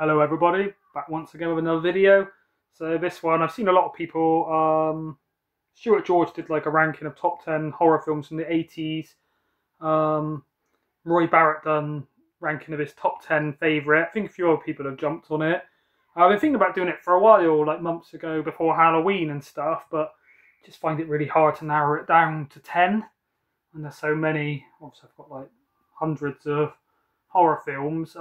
Hello everybody, back once again with another video. So this one, I've seen a lot of people, Stuart George did like a ranking of top 10 horror films from the 80s. Roy Barrett done ranking of his top 10 favourite. I think a few other people have jumped on it. I've been thinking about doing it for a while, like months ago before Halloween and stuff, but just find it really hard to narrow it down to 10. And there's so many, obviously I've got like hundreds of horror films.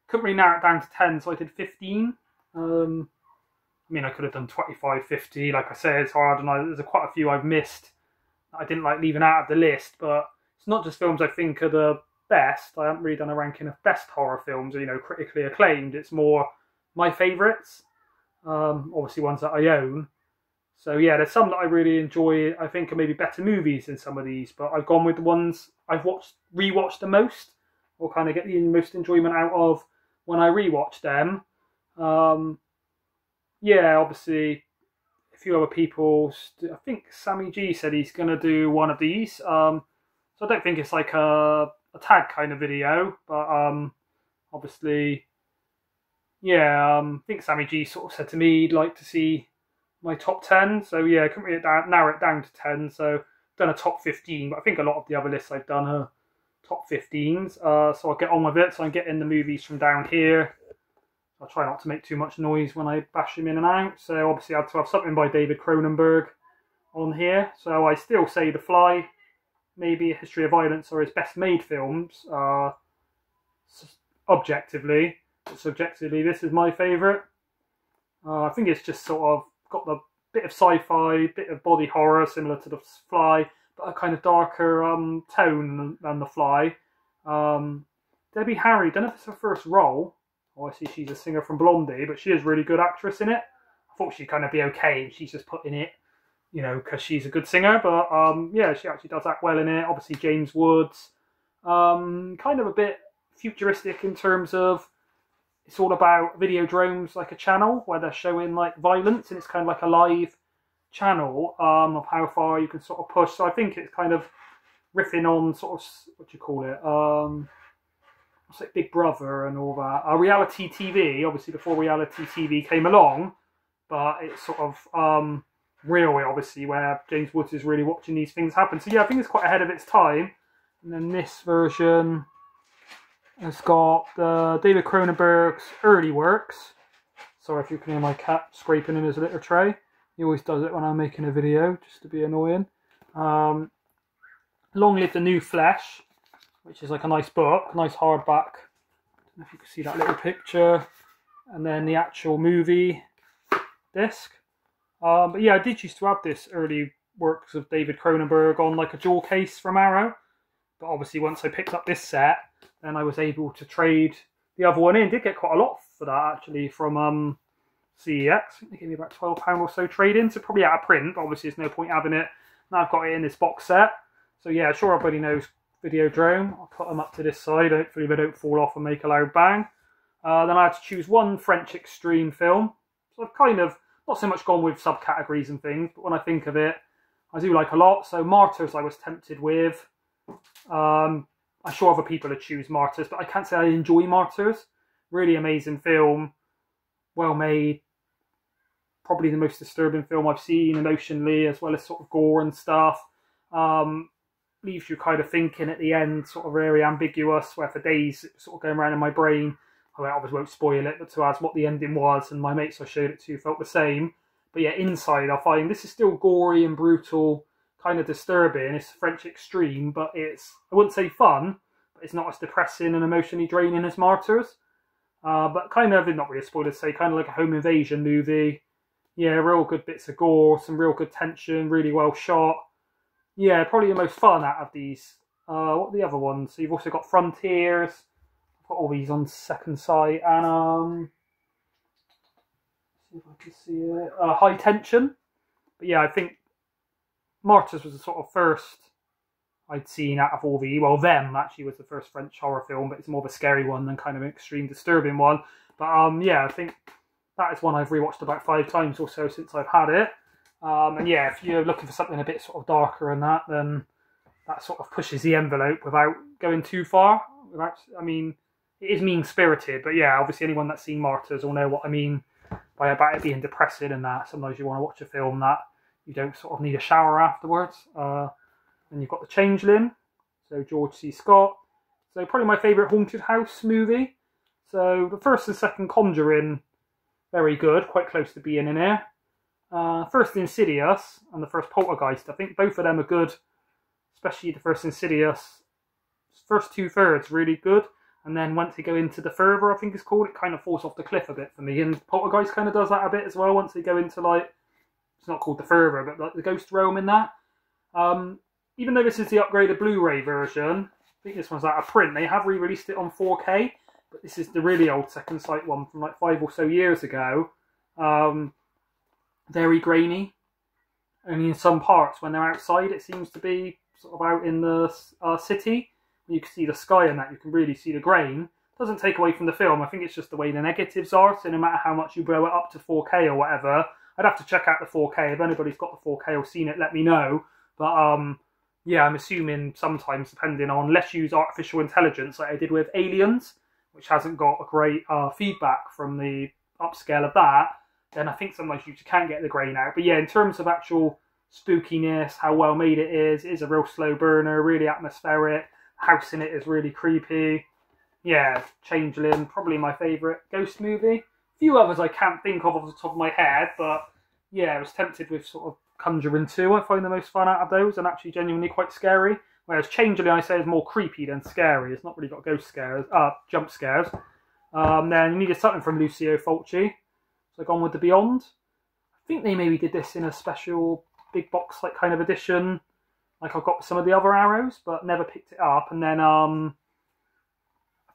Couldn't really narrow it down to 10, so I did 15. I could have done 25, 50. Like I say, it's hard, and there's quite a few I've missed that I didn't like leaving out of the list. But it's not just films I think are the best. I haven't really done a ranking of best horror films, critically acclaimed. It's more my favourites, obviously ones that I own. So yeah, there's some that I really enjoy. I think are maybe better movies than some of these, but I've gone with the ones I've rewatched the most, or kind of get the most enjoyment out of when I rewatch them. Yeah, obviously a few other people. I think Sammy G said he's going to do one of these. So I don't think it's like a tag kind of video, but obviously, yeah, I think Sammy G sort of said to me he'd like to see my top 10. So yeah, I couldn't really narrow it down to 10. So I've done a top 15, but I think a lot of the other lists I've done are top 15s. So I'll get on with it. So I'm getting the movies from down here. I'll try not to make too much noise when I bash them in and out. So obviously I have to have something by David Cronenberg on here. So I still say The Fly, maybe A History of Violence, or his best made films. Objectively, but subjectively, this is my favourite. I think it's just sort of got the bit of sci-fi, bit of body horror, similar to The Fly, but a kind of darker tone than The Fly. Debbie Harry, don't know if it's her first role. Oh, I see she's a singer from Blondie, but she is a really good actress in it. I thought she'd kind of be okay. She's just put in it, because she's a good singer. But yeah, she actually does act well in it. Obviously, James Woods. Kind of a bit futuristic in terms of it's all about Videodrome's like a channel where they're showing like violence, and it's kind of like a live channel of how far you can sort of push. So I think it's kind of riffing on sort of, what do you call it? It's like Big Brother and all that. Reality TV, obviously before reality TV came along, but it's sort of real, obviously, where James Woods is really watching these things happen. So yeah, I think it's quite ahead of its time. And then this version has got David Cronenberg's early works. Sorry if you can hear my cat scraping in his litter tray. He always does it when I'm making a video, just to be annoying. Long Live the New Flesh, which is like a nice book, nice hardback. I don't know if you can see that little picture. And then the actual movie disc. But yeah, I did used to have this early works of David Cronenberg on like a jewel case from Arrow. But obviously once I picked up this set, then I was able to trade the other one in. Did get quite a lot for that actually from CEX. I think they gave me about £12 or so trade-in. So probably out of print, but obviously there's no point having it. Now I've got it in this box set. So yeah, sure everybody knows Videodrome. I'll put them up to this side. Hopefully they don't fall off and make a loud bang. Then I had to choose one French extreme film. So I've kind of not so much gone with subcategories and things, but when I think of it, I do like a lot. So Martyrs I was tempted with. I'm sure other people would choose Martyrs, but I can't say I enjoy Martyrs. Really amazing film. Well made. Probably the most disturbing film I've seen emotionally, as well as sort of gore and stuff. Leaves you kind of thinking at the end, sort of very ambiguous, where for days it was sort of going around in my brain. I obviously won't spoil it, but to ask what the ending was, and my mates I showed it to felt the same. But yeah, inside I find this is still gory and brutal, kind of disturbing. It's French extreme, but it's, I wouldn't say fun, but it's not as depressing and emotionally draining as Martyrs. But kind of, not really a spoiler to say, kind of like a home invasion movie. Yeah, real good bits of gore, some real good tension, really well shot. Yeah, probably the most fun out of these. What are the other ones? So you've also got Frontiers. I've got all these on Second Sight. And, see if I can see it. High Tension. But yeah, I think Martyrs was the sort of first I'd seen out of all the, well, Them actually was the first French horror film, but it's more of a scary one than kind of an extreme disturbing one. But yeah, I think that is one I've rewatched about 5 times or so since I've had it. And yeah, if you're looking for something a bit sort of darker than that, then that sort of pushes the envelope without going too far. I mean, it is mean-spirited, but yeah, obviously anyone that's seen Martyrs will know what I mean by about it being depressing and that. Sometimes you want to watch a film that you don't sort of need a shower afterwards. Then you've got The Changeling, so George C. Scott. So probably my favourite haunted house movie. So the first and second Conjuring, very good, quite close to being in here. First Insidious and the first Poltergeist, I think both of them are good, especially the first Insidious. First 2/3 really good, and then once they go into The Further, I think it's called, it kind of falls off the cliff a bit for me, and Poltergeist kind of does that a bit as well once they go into, like, it's not called The Further, but like the ghost realm in that. Even though this is the upgraded Blu-ray version, I think this one's out of print, they have re-released it on 4K, but this is the really old Second Sight one from like 5 or so years ago. Very grainy. Only in some parts, when they're outside, it seems to be sort of out in the city. You can see the sky and that, you can really see the grain. Doesn't take away from the film, I think it's just the way the negatives are, so no matter how much you blow it up to 4K or whatever, I'd have to check out the 4K. If anybody's got the 4K or seen it, let me know. But yeah, I'm assuming sometimes, depending on, let's use artificial intelligence like I did with Aliens, which hasn't got a great feedback from the upscale of that, then I think sometimes you can't get the grain out. But yeah, in terms of actual spookiness, how well made it is a real slow burner, really atmospheric. House in it is really creepy. Yeah, Changeling, probably my favourite ghost movie. A few others I can't think of off the top of my head, but yeah, I was tempted with sort of Conjuring 2. I find the most fun out of those, and actually genuinely quite scary. Whereas Changeling, I say, is more creepy than scary. It's not really got ghost scares, jump scares. Then you needed something from Lucio Fulci, so Gone with the Beyond. I think they maybe did this in a special big box like kind of edition. Like I've got some of the other Arrows, but never picked it up. And then I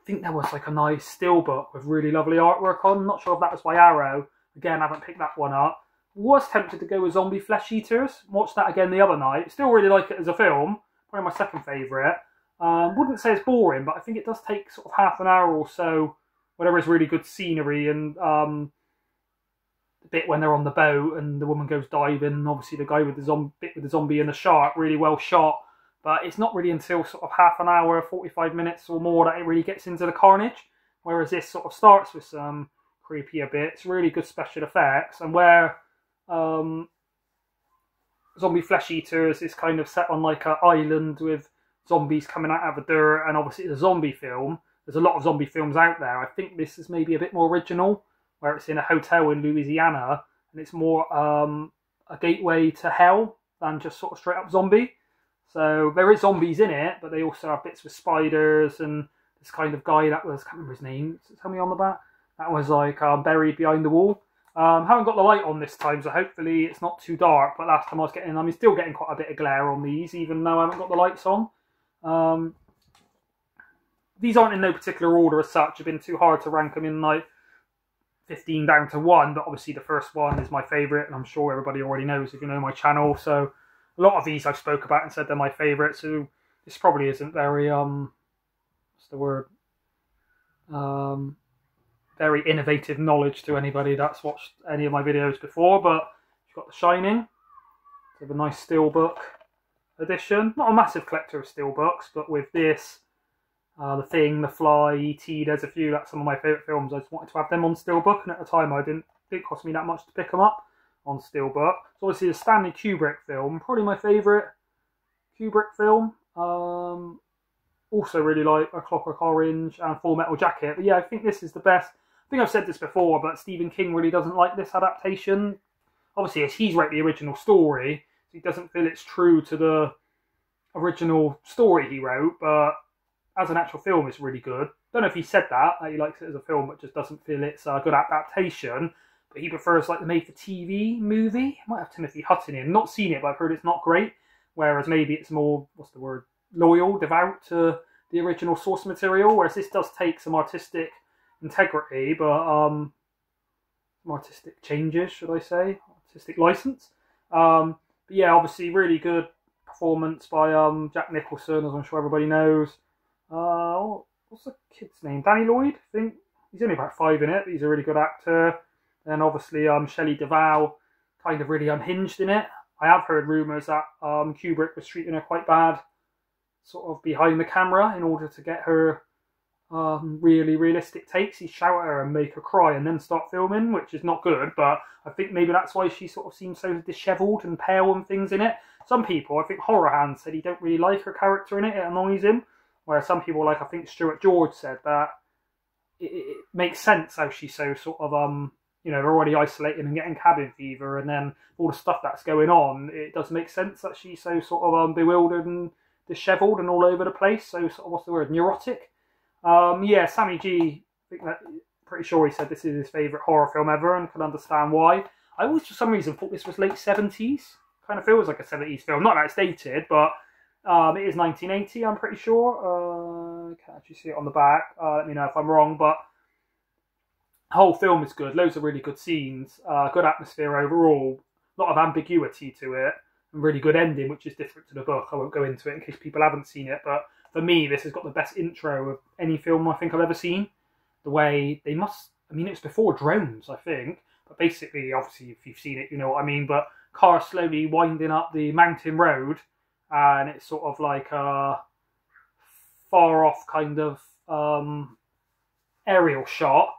think there was like a nice steelbook with really lovely artwork on. Not sure if that was by Arrow. Again, I haven't picked that one up. Was tempted to go with Zombie Flesh Eaters. Watched that again the other night. Still really like it as a film. Probably my second favourite. Wouldn't say it's boring, but I think it does take sort of half an hour or so where there is really good scenery, and the bit when they're on the boat and the woman goes diving, and obviously the guy with the zombie and the shark, really well shot. But it's not really until sort of half an hour, 45 minutes or more that it really gets into the carnage. Whereas this sort of starts with some creepier bits, really good special effects, and where Zombie Flesh Eaters is kind of set on like an island with zombies coming out of the dirt, and obviously it's a zombie film. There's a lot of zombie films out there. I think this is maybe a bit more original, where it's in a hotel in Louisiana, and it's more a gateway to hell than just sort of straight up zombie. So there is zombies in it, but they also have bits with spiders, and this kind of guy that was, I can't remember his name, tell me on the back, that was like buried behind the wall. Haven't got the light on this time, so hopefully it's not too dark, but last time I was getting, I'm still getting quite a bit of glare on these, even though I haven't got the lights on. These aren't in no particular order as such. It's been too hard to rank them in like 15 down to 1, but obviously the first one is my favourite, and I'm sure everybody already knows if you know my channel. So a lot of these I've spoke about and said they're my favourite, so this probably isn't very, what's the word? Very innovative knowledge to anybody that's watched any of my videos before, but you've got The Shining. With a nice steelbook edition. Not a massive collector of steelbooks, but with this, The Thing, The Fly, E.T., there's a few, that's some of my favourite films. I just wanted to have them on steelbook, and at the time it didn't cost me that much to pick them up on steelbook. So obviously the Stanley Kubrick film, probably my favourite Kubrick film. Also really like A Clockwork Orange and Full Metal Jacket. But yeah, I think this is the best. I think I've said this before, but Stephen King really doesn't like this adaptation. Obviously, he's wrote the original story, so he doesn't feel it's true to the original story he wrote, but as an actual film, it's really good. Don't know if he said that he likes it as a film, but just doesn't feel it's a good adaptation. But he prefers like the made-for-TV movie. Might have Timothy Hutton in. Not seen it, but I've heard it's not great. Whereas maybe it's more, what's the word, loyal, devout to the original source material. Whereas this does take some artistic integrity, but artistic changes, should I say, artistic license. But yeah, obviously really good performance by Jack Nicholson, as I'm sure everybody knows. What's the kid's name? Danny Lloyd, I think. He's only about 5 in it, but he's a really good actor. And obviously Shelley Duvall, kind of really unhinged in it. I have heard rumours that Kubrick was treating her quite bad, sort of behind the camera, in order to get her really realistic takes. He'd shout at her and make her cry and then start filming, which is not good, but I think maybe that's why she sort of seems so dishevelled and pale and things in it. Some people, I think Horror Hand said he don't really like her character in it, it annoys him, whereas some people, like I think Stuart George said that it makes sense how she's so sort of, you know, already isolated and getting cabin fever, and then all the stuff that's going on, it does make sense that she's so sort of bewildered and dishevelled and all over the place, so sort of, what's the word, neurotic? Yeah, Sammy G, I think that, pretty sure he said this is his favourite horror film ever, and can understand why. I always, for some reason, thought this was late 70s. Kind of feels like a 70s film. Not that it's dated, but it is 1980, I'm pretty sure. Can't actually see it on the back. Let me know if I'm wrong, but the whole film is good. Loads of really good scenes. Good atmosphere overall. A lot of ambiguity to it. And really good ending, which is different to the book. I won't go into it in case people haven't seen it, but for me, this has got the best intro of any film I think I've ever seen. The way they must, I mean, it's before drones, I think, but basically, obviously, if you've seen it, you know what I mean, but cars slowly winding up the mountain road, and it's sort of like a far off kind of aerial shot,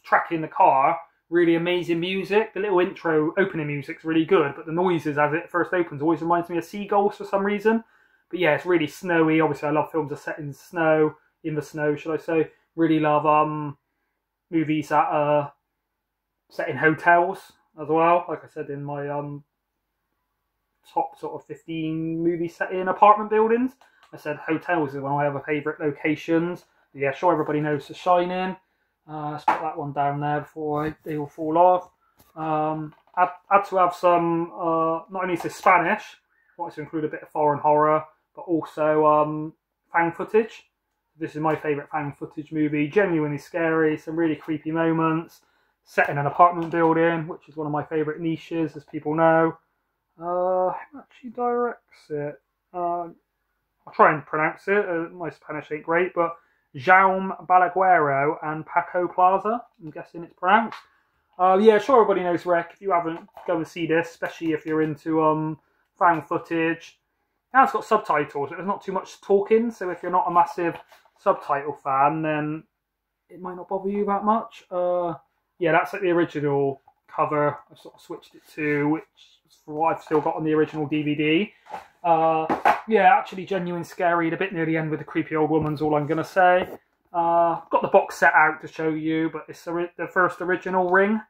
tracking the car, really amazing music. The little intro opening music's really good, but the noises as it first opens always reminds me of seagulls for some reason. But yeah, it's really snowy. Obviously, I love films that are set in snow, should I say. Really love movies that are set in hotels as well. Like I said in my top sort of 15 movies set in apartment buildings, I said hotels is one of my other favourite locations. But yeah, sure, everybody knows The Shining. Let's put that one down there before they all fall off. Had to have some, not only is this Spanish, wanted to include a bit of foreign horror, but also found footage. This is my favourite found footage movie. Genuinely scary, some really creepy moments. Set in an apartment building, which is one of my favourite niches, as people know. Who actually directs it? I'll try and pronounce it. My Spanish ain't great, but Jaume Balaguero and Paco Plaza, I'm guessing it's pronounced. Yeah, sure, everybody knows Wreck. If you haven't, go and see this, especially if you're into found footage. Now it's got subtitles, there's not too much talking, so if you're not a massive subtitle fan, then it might not bother you that much. Yeah, that's like the original cover. I've sort of switched it to, which is for what I've still got on the original DVD. Yeah, actually genuine scary, a bit near the end with the creepy old woman's all I'm going to say. Got the box set out to show you, but it's the first original Ring.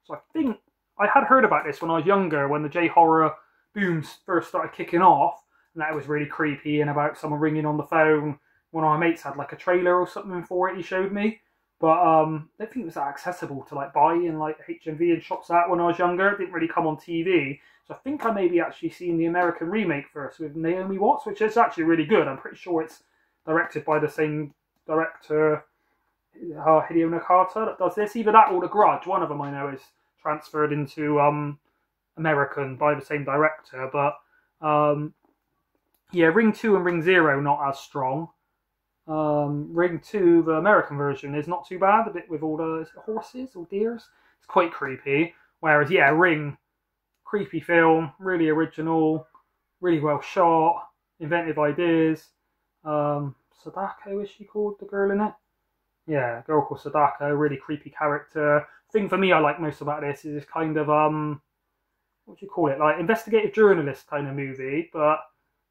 So I think I had heard about this when I was younger, when the J-horror booms first started kicking off, and that was really creepy, and about someone ringing on the phone. One of my mates had like a trailer or something for it he showed me, but I don't think it was that accessible to like buy in like HMV and shops that when I was younger. It didn't really come on TV, so I think I maybe actually seen the American remake first with Naomi Watts, which is actually really good. I'm pretty sure it's directed by the same director, Hideo Nakata, that does this. Either that or The Grudge, one of them I know is transferred into American by the same director, but yeah, Ring 2 and Ring 0 not as strong. Ring 2, the American version, is not too bad, a bit with all the horses or deers. It's quite creepy. Whereas, yeah, Ring, creepy film, really original, really well shot, inventive ideas. Sadako, is she called, the girl in it? Yeah, a girl called Sadako, really creepy character. Thing for me I like most about this is this kind of, what do you call it, like investigative journalist kind of movie, but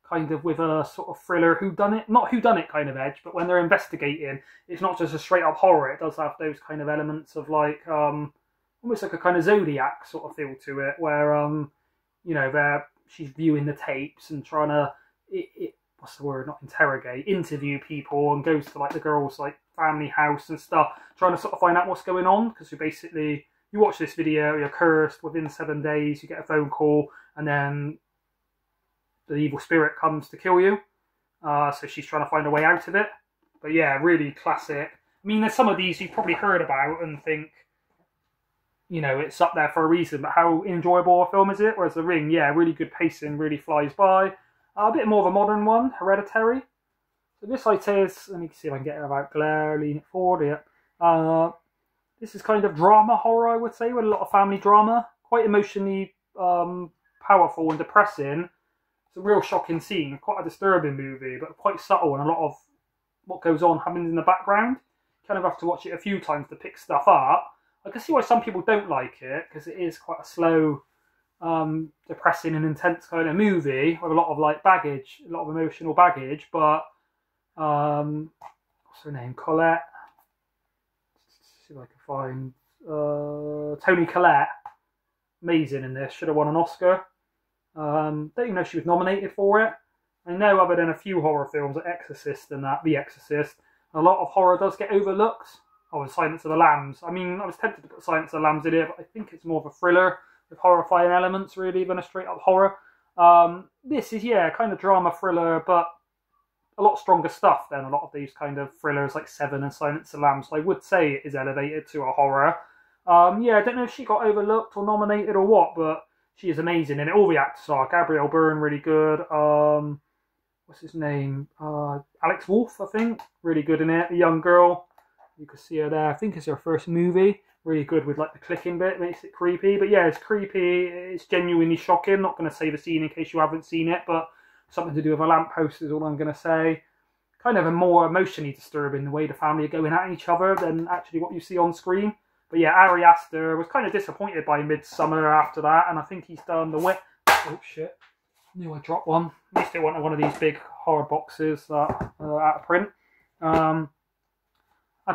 kind of with a sort of thriller whodunit, not whodunit kind of edge, but when they're investigating, it's not just a straight up horror, it does have those kind of elements of like, almost like a kind of Zodiac sort of feel to it, where, you know, she's viewing the tapes and trying to, what's the word, not interrogate, interview people, and goes to like the girl's like family house and stuff, trying to sort of find out what's going on, because you watch this video, you're cursed, within 7 days you get a phone call, and then the evil spirit comes to kill you. So she's trying to find a way out of it. But yeah, really classic. I mean, there's some of these you've probably heard about and think, you know, it's up there for a reason, but how enjoyable a film is it? Whereas The Ring, yeah, really good pacing, really flies by. A bit more of a modern one, Hereditary. So this I'd say is, let me see if I can get it without glare, lean it forward, yeah. This is kind of drama horror, I would say, with a lot of family drama. Quite emotionally powerful and depressing. It's a real shocking scene, quite a disturbing movie, but quite subtle, and a lot of what goes on happens in the background. kind of have to watch it a few times to pick stuff up. I can see why some people don't like it, because it is quite a slow, depressing and intense kind of movie with a lot of like baggage, a lot of emotional baggage. But what's her name? Colette. Let's see if I can find Toni Collette. Amazing in this. Should have won an Oscar. Don't even know if she was nominated for it. I know, other than a few horror films like Exorcist and that, The Exorcist, a lot of horror does get overlooked. Oh, and Silence of the Lambs. I mean, I was tempted to put Silence of the Lambs in here, but I think it's more of a thriller with horrifying elements, really, than a straight-up horror. This is, yeah, kind of drama thriller, but a lot stronger stuff than a lot of these kind of thrillers like Seven and Silence of the Lambs. So I would say it is elevated to a horror. Yeah, I don't know if she got overlooked or nominated or what, but she is amazing in it. All the actors are. Gabriel Byrne, really good. What's his name? Alex Wolff, I think. Really good in it. The young girl. You can see her there. I think it's her first movie. Really good with like the clicking bit. Makes it creepy. But yeah, it's creepy. It's genuinely shocking. Not going to say the scene in case you haven't seen it, but something to do with a lamppost is all I'm going to say. Kind of a more emotionally disturbing the way the family are going at each other than actually what you see on screen. But yeah, Ari Aster was kind of disappointed by Midsummer after that, and I think he's done the wet. Oh shit. Knew I dropped one. At least it wasn't one of these big hard boxes that are out of print. Had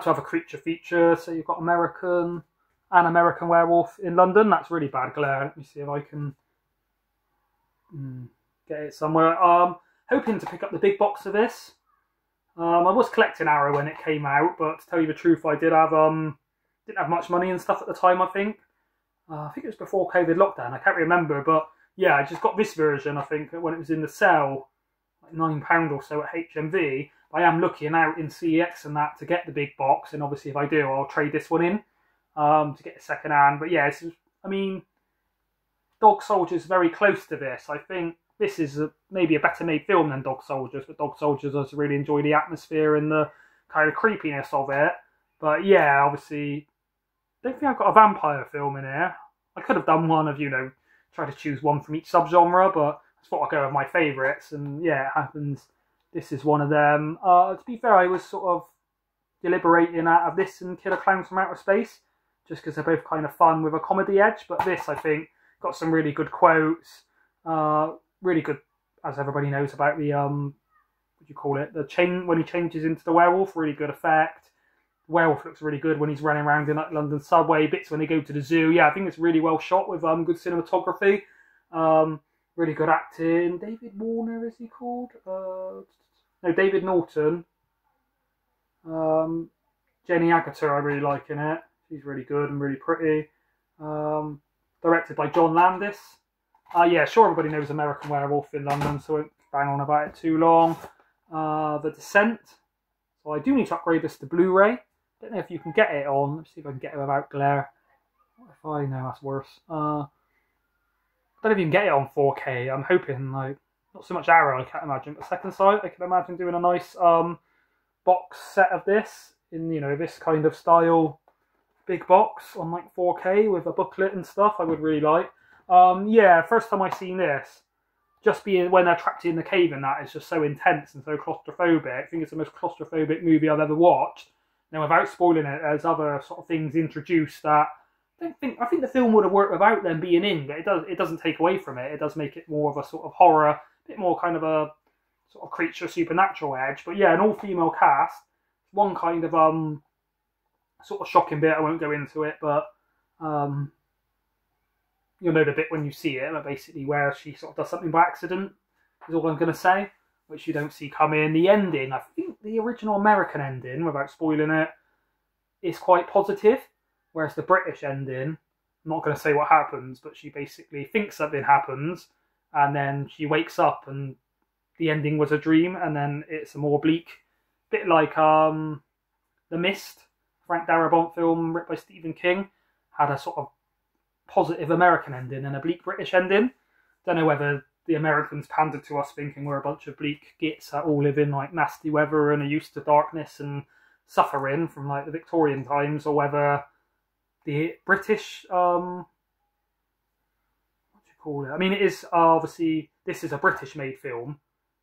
to have a creature feature, so you've got An American Werewolf in London. That's really bad glare. Let me see if I can get it somewhere. Hoping to pick up the big box of this. I was collecting Arrow when it came out, but to tell you the truth, I didn't have much money and stuff at the time, I think. I think it was before COVID lockdown, I can't remember, but yeah, I just got this version, I think, when it was in the sale, like £9 or so at HMV. I am looking out in CEX and that to get the big box, and obviously if I do, I'll trade this one in to get a second hand. But yeah, I mean, Dog Soldiers is very close to this. I think this is maybe a better made film than Dog Soldiers, but Dog Soldiers does really enjoy the atmosphere and the kind of creepiness of it. But yeah, obviously, I don't think I've got a vampire film in here. I could have done one of, you know, try to choose one from each subgenre, but I just thought I'd go with my favourites, and yeah, it happens. This is one of them. To be fair, I was sort of deliberating out of this and Killer Clowns from Outer Space, just because they're both kind of fun with a comedy edge, but this, I think, got some really good quotes, really good, as everybody knows about the, what do you call it, when he changes into the werewolf, really good effect. The werewolf looks really good when he's running around in like London subway, bits when they go to the zoo. Yeah, I think it's really well shot with good cinematography. Really good acting. David Warner, is he called? No, David Norton. Jenny Agutter, I really like in it. She's really good and really pretty. Directed by John Landis. Yeah, sure, everybody knows American Werewolf in London, so I won't bang on about it too long. The Descent. So I do need to upgrade this to Blu-ray. Don't know if you can get it on. Let's see if I can get it without glare. What if I know? That's worse. I don't know if you can get it on 4K. I'm hoping, like, not so much Arrow, I can't imagine, but Second Sight, I can imagine doing a nice box set of this in, you know, this kind of style big box on like 4K with a booklet and stuff. I would really like. Yeah, first time I've seen this, just being when they're trapped in the cave and that is just so intense and so claustrophobic. I think it's the most claustrophobic movie I've ever watched. Now, without spoiling it, there's other sort of things introduced that I think the film would have worked without them being in, but it doesn't take away from it. It does make it more of a sort of horror, a bit more kind of a sort of creature supernatural edge. But yeah, an all-female cast. One kind of sort of shocking bit. I won't go into it, but you'll know the bit when you see it. But basically, where she sort of does something by accident is all I'm going to say, which you don't see coming. The ending, I think the original American ending, without spoiling it, is quite positive. Whereas the British ending, I'm not going to say what happens, but she basically thinks something happens, and then she wakes up and the ending was a dream, and then it's a more bleak, bit like The Mist, Frank Darabont film written by Stephen King, had a sort of positive American ending and a bleak British ending. Don't know whether the Americans pandered to us thinking we're a bunch of bleak gits that all live in like nasty weather and are used to darkness and suffering from like the Victorian times, or whether the British, what do you call it? I mean, it is obviously, this is a British-made film,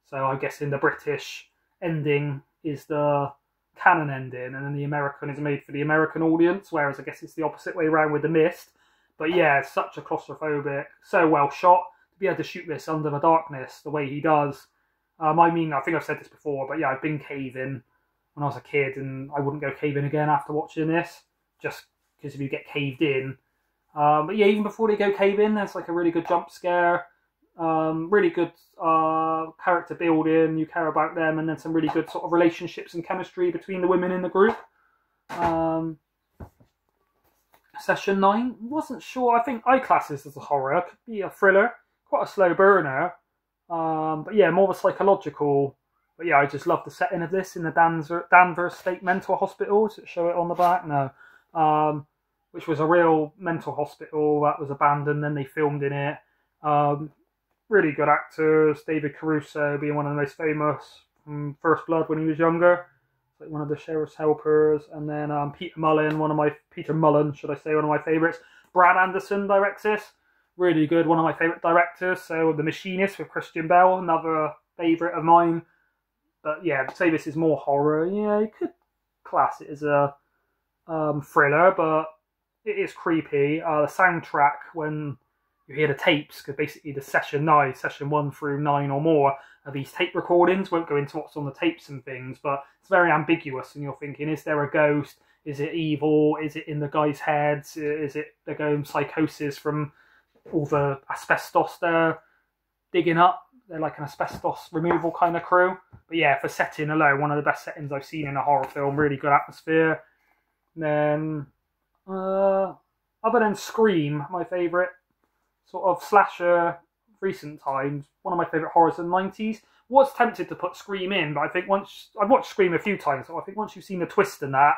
so I'm guessing the British ending is the canon ending, and then the American is made for the American audience, whereas I guess it's the opposite way around with The Mist. But yeah, it's such a claustrophobic, so well shot. To be able to shoot this under the darkness the way he does. I mean, I think I've said this before, but yeah, I've been caving when I was a kid, and I wouldn't go caving again after watching this, just because if you get caved in. But yeah, even before they go caving, there's like a really good jump scare. Really good character building, you care about them, and then some really good sort of relationships and chemistry between the women in the group. Session 9, wasn't sure, I think I class this as a horror, could be a thriller, quite a slow burner, but yeah, more of a psychological. But yeah, I just love the setting of this in the Danvers State Mental Hospital. Does it show it on the back? No. Which was a real mental hospital that was abandoned, then they filmed in it. Really good actors. David Caruso being one of the most famous from First Blood when he was younger, like one of the sheriff's helpers. And then Peter Mullen, one of my favourites. Brad Anderson directs this. Really good, one of my favourite directors. So The Machinist with Christian Bale, another favourite of mine. But yeah, I'd say this is more horror. Yeah, you could class it as a thriller, but it is creepy. The soundtrack, when you hear the tapes, because basically the session 1 through 9 or more of these tape recordings, won't go into what's on the tapes and things, but it's very ambiguous, and you're thinking, is there a ghost? Is it evil? Is it in the guy's heads? Is it they're going psychosis from all the asbestos they're digging up? They're like an asbestos removal kind of crew. But yeah, for setting alone, one of the best settings I've seen in a horror film. Really good atmosphere. And then, other than Scream, my favourite sort of slasher recent times, one of my favourite horrors in the 90s. Was tempted to put Scream in, but I think I've watched Scream a few times, so I think once you've seen the twist in that,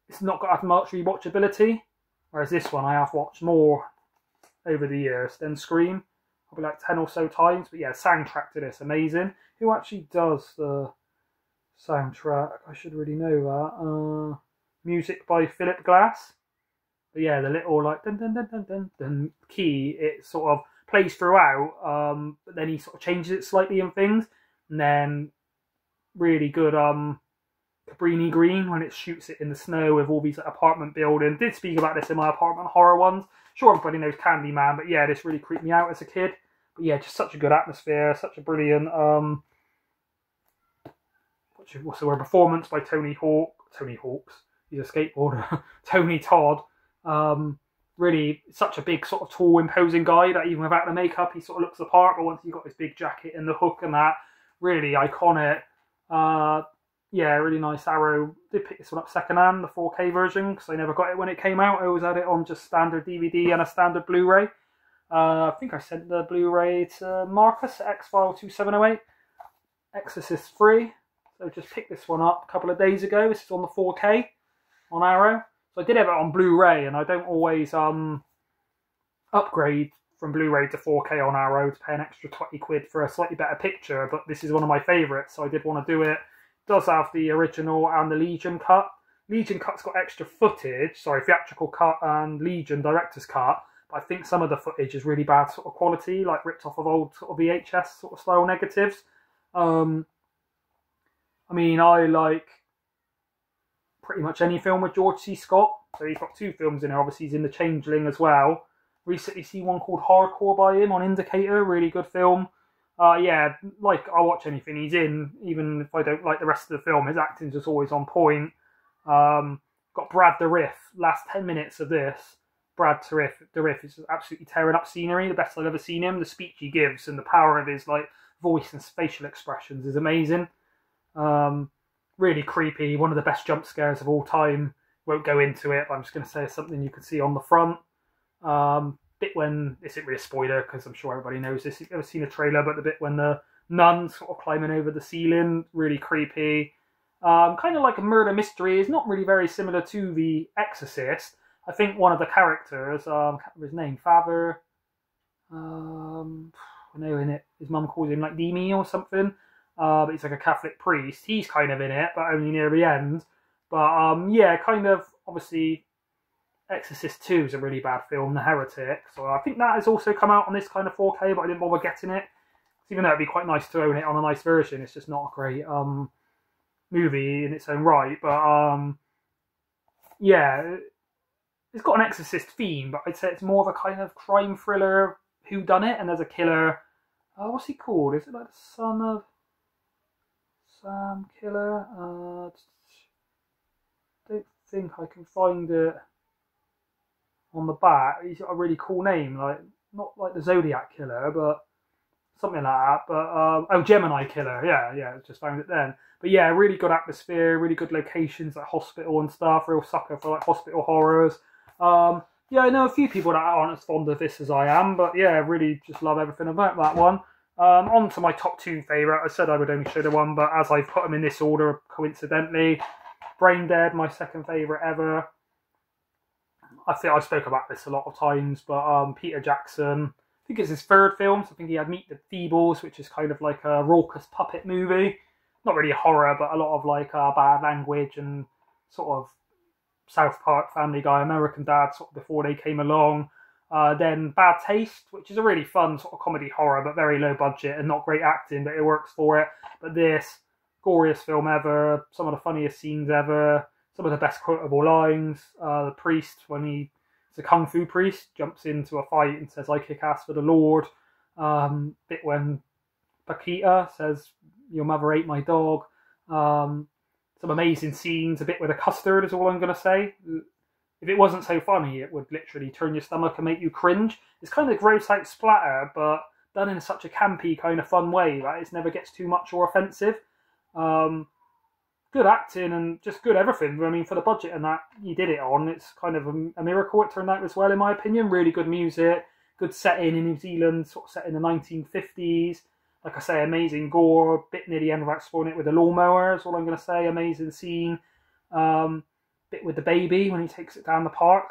it's not got as much rewatchability. Whereas this one I have watched more over the years than Scream. Probably like 10 or so times. But yeah, soundtrack to this, amazing. Who actually does the soundtrack? I should really know that. Music by Philip Glass. But yeah, the little like dun dun dun dun dun dun key, it sort of plays throughout, but then he sort of changes it slightly and things. And then really good Cabrini Green when it shoots it in the snow with all these apartment buildings. Did speak about this in my apartment horror ones. Sure, everybody knows Candyman, but yeah, this really creeped me out as a kid. But yeah, just such a good atmosphere, such a brilliant what's the word, performance by Tony Hawks. He's a skateboarder. Tony Todd. Really such a big sort of tall imposing guy that even without the makeup he sort of looks the part, but once you've got his big jacket and the hook and that, really iconic. Yeah, really nice. Arrow did pick this one up second hand, the 4K version, because I never got it when it came out. I always had it on just standard DVD and a standard Blu-ray. I think I sent the Blu-ray to Marcus at X-File 2708. Exorcist 3. So just picked this one up a couple of days ago. This is on the 4K on Arrow. So I did have it on Blu-ray, and I don't always upgrade from Blu-ray to 4K on Arrow to pay an extra 20 quid for a slightly better picture, but this is one of my favourites, so I did want to do it. It does have the original and the Legion cut. Legion cut's got extra footage, theatrical cut and Legion director's cut, but I think some of the footage is really bad sort of quality, like ripped off of old sort of VHS sort of style negatives. I mean, I like pretty much any film with George C. Scott. So he's got 2 films in there. Obviously, he's in The Changeling as well. Recently seen one called Hardcore by him on Indicator. Really good film. Yeah, like, I'll watch anything he's in, even if I don't like the rest of the film. His acting's just always on point. Got Brad Dourif. Last 10 minutes of this, Brad Dourif is absolutely tearing up scenery. The best I've ever seen him. The speech he gives and the power of his like voice and facial expressions is amazing. Really creepy, one of the best jump scares of all time. Won't go into it, but I'm just going to say something you can see on the front. Bit when, this isn't really a spoiler because I'm sure everybody knows this, you've ever seen a trailer, but the bit when the nun's sort of climbing over the ceiling, really creepy. Kind of like a murder mystery, is not really very similar to The Exorcist. I think one of the characters, I can't remember his name, Father, I know in it, his mum calls him like Demi or something. But he's like a Catholic priest. He's kind of in it, but only near the end. But yeah, kind of, obviously, Exorcist 2 is a really bad film, The Heretic. So I think that has also come out on this kind of 4K, but I didn't bother getting it. Even though it'd be quite nice to own it on a nice version, it's just not a great movie in its own right, but yeah, it's got an Exorcist theme, but I'd say it's more of a kind of crime thriller whodunit, and there's a killer. What's he called? Is it like the son of Sam Killer? Don't think I can find it on the back. He's got a really cool name, like not like the Zodiac Killer, but something like that. But oh, Gemini Killer. Yeah, just found it then. But yeah, really good atmosphere, really good locations, like hospital and stuff. Real sucker for like hospital horrors. Yeah, I know a few people that aren't as fond of this as I am, but yeah, really just love everything about that one. On to my top 2 favourite. I said I would only show the one, but as I've put them in this order, coincidentally, Brain Dead, my second favourite ever. I think I spoke about this a lot of times, but Peter Jackson, I think it's his 3rd film, so I think he had Meet the Feebles, which is kind of like a raucous puppet movie. Not really a horror, but a lot of like bad language and sort of South Park, Family Guy, American Dad sort of before they came along. Then Bad Taste, which is a really fun sort of comedy horror, but very low budget and not great acting, but it works for it. But this, goriest film ever, some of the funniest scenes ever, some of the best quotable lines. The priest, when he's a kung fu priest, jumps into a fight and says, "I kick ass for the Lord." Bit when Paquita says, "Your mother ate my dog." Some amazing scenes. A bit with a custard is all I'm going to say. If it wasn't so funny, it would literally turn your stomach and make you cringe. It's kind of gross out splatter, but done in such a campy kind of fun way. Right? It never gets too much or offensive. Good acting and just good everything. I mean, for the budget and that you did it on, it's kind of a miracle it turned out as well, in my opinion. Really good music, good setting in New Zealand, sort of set in the 1950s. Like I say, amazing gore, bit near the end without spoiling it with the lawnmower, is all I'm going to say. Amazing scene. Bit with the baby when he takes it down the park.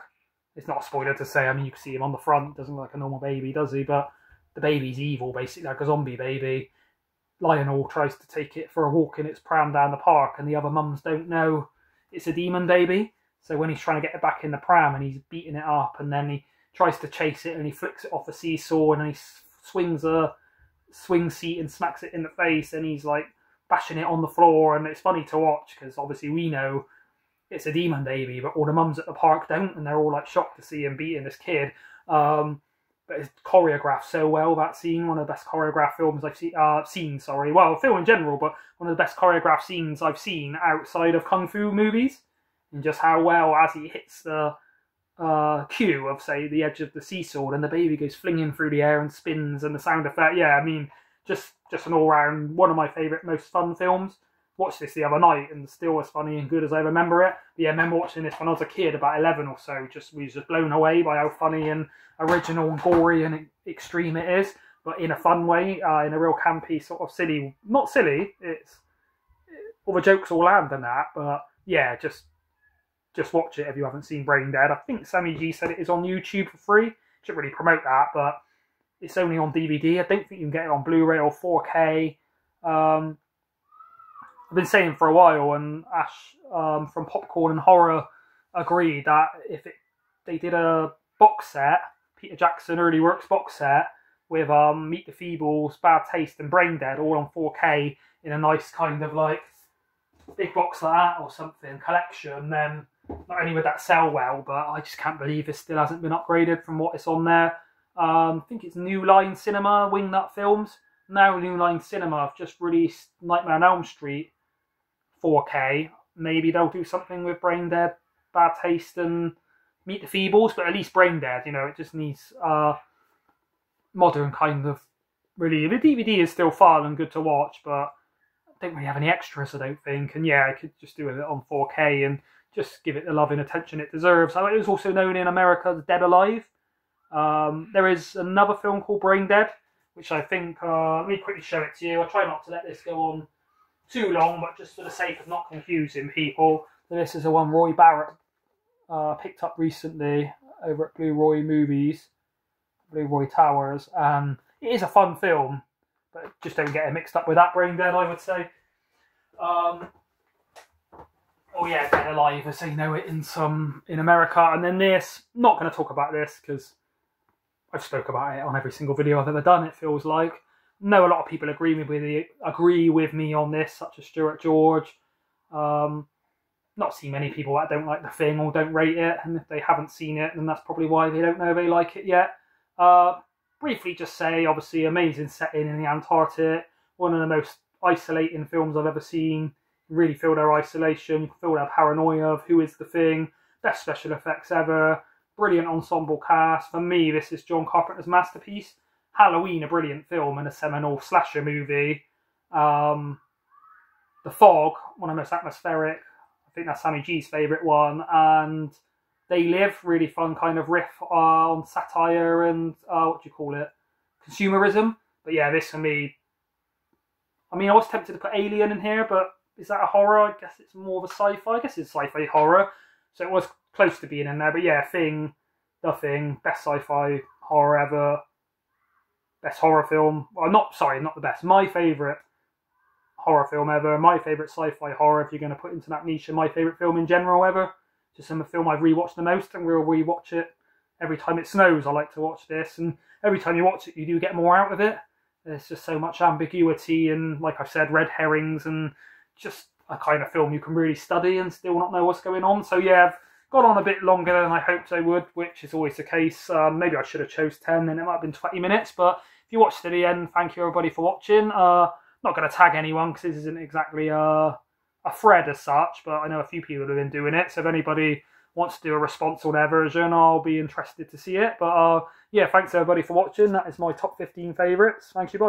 It's not a spoiler to say, I mean, you can see him on the front. Doesn't look like a normal baby, does he? But the baby's evil, basically, like a zombie baby. Lionel tries to take it for a walk in its pram down the park, and the other mums don't know it's a demon baby. So when he's trying to get it back in the pram and he's beating it up, and then he tries to chase it and he flicks it off a seesaw, and then he swings a swing seat and smacks it in the face, and he's like bashing it on the floor. And it's funny to watch because obviously we know it's a demon baby, but all the mums at the park don't, and they're all like shocked to see him beating this kid. But it's choreographed so well, that scene. One of the best choreographed films I've seen. Well, film in general, but one of the best choreographed scenes I've seen outside of kung fu movies. And just how well, as he hits the cue of, say, the edge of the seesaw, and the baby goes flinging through the air and spins, and the sound effect. Yeah, I mean, just an all-round, one of my favourite, most fun films. Watched this the other night, and still as funny and good as I remember it. But yeah, I remember watching this when I was a kid, about 11 or so. We was just blown away by how funny and original and gory and extreme it is, but in a fun way, in a real campy sort of silly, not silly. It's all the jokes all land and that, but yeah, just watch it if you haven't seen Brain Dead. I think Sammy G said it is on YouTube for free. Shouldn't really promote that, but it's only on DVD. I don't think you can get it on Blu-ray or 4K. I've been saying for a while, and Ash from Popcorn and Horror agreed that if they did a box set, Peter Jackson Early Works box set with Meet the Feebles, Bad Taste, and Brain Dead all on 4K in a nice kind of like big box like that or something collection, then not only would that sell well, but I just can't believe it still hasn't been upgraded from what it's on there. I think it's New Line Cinema, Wingnut Films. Now New Line Cinema have just released Nightmare on Elm Street 4K. Maybe they'll do something with Brain Dead, Bad Taste, and Meet the Feebles, but at least Brain Dead, you know, it just needs modern kind of, really. The DVD is still fun and good to watch, but I don't really have any extras, I don't think. And yeah, I could just do it on 4K and just give it the love and attention it deserves. It was also known in America as Dead Alive. There is another film called Brain Dead, which I think, let me quickly show it to you. I'll try not to let this go on too long, but just for the sake of not confusing people, this is the one Roy Barrett picked up recently over at Blue Roy Movies, Blue Roy Towers, and it is a fun film, but just don't get it mixed up with that Brain Dead, I would say. Oh yeah, Dead Alive, as they know it in America. And then this, not going to talk about this because I've spoke about it on every single video I've ever done, it feels like. I know a lot of people agree with me on this, such as Stuart George, Not seen many people that don't like The Thing or don't rate it, and if they haven't seen it, then that's probably why they don't know they like it yet. Briefly just say, obviously, amazing setting in the Antarctic, one of the most isolating films I've ever seen. You really feel their isolation, you can feel their paranoia of who is the Thing, best special effects ever, brilliant ensemble cast. For me, this is John Carpenter's masterpiece. Halloween, a brilliant film and a seminal slasher movie. The Fog, one of the most atmospheric, I think that's Sammy G's favourite one, and They Live, really fun kind of riff on satire and, what do you call it, consumerism. But yeah, this for me, I mean, I was tempted to put Alien in here, but is that a horror? I guess it's more of a sci-fi. I guess it's sci-fi horror, so it was close to being in there. But yeah, The Thing, best sci-fi horror ever, best horror film. Well, not the best. My favourite horror film ever, my favourite sci-fi horror, if you're going to put into that niche, and my favourite film in general ever. Just a film I've rewatched the most, and we'll rewatch it every time it snows. I like to watch this, and every time you watch it, you do get more out of it. There's just so much ambiguity and, like I said, red herrings, and just a kind of film you can really study and still not know what's going on. So yeah, I've gone on a bit longer than I hoped I would, which is always the case. Maybe I should have chose 10, and it might have been 20 minutes, but if you watched to the end, thank you everybody for watching. Not going to tag anyone because this isn't exactly a thread as such, but I know a few people have been doing it, so if anybody wants to do a response on their version, I'll be interested to see it. But yeah, thanks everybody for watching. That is my top 15 favourites. Thank you, bye.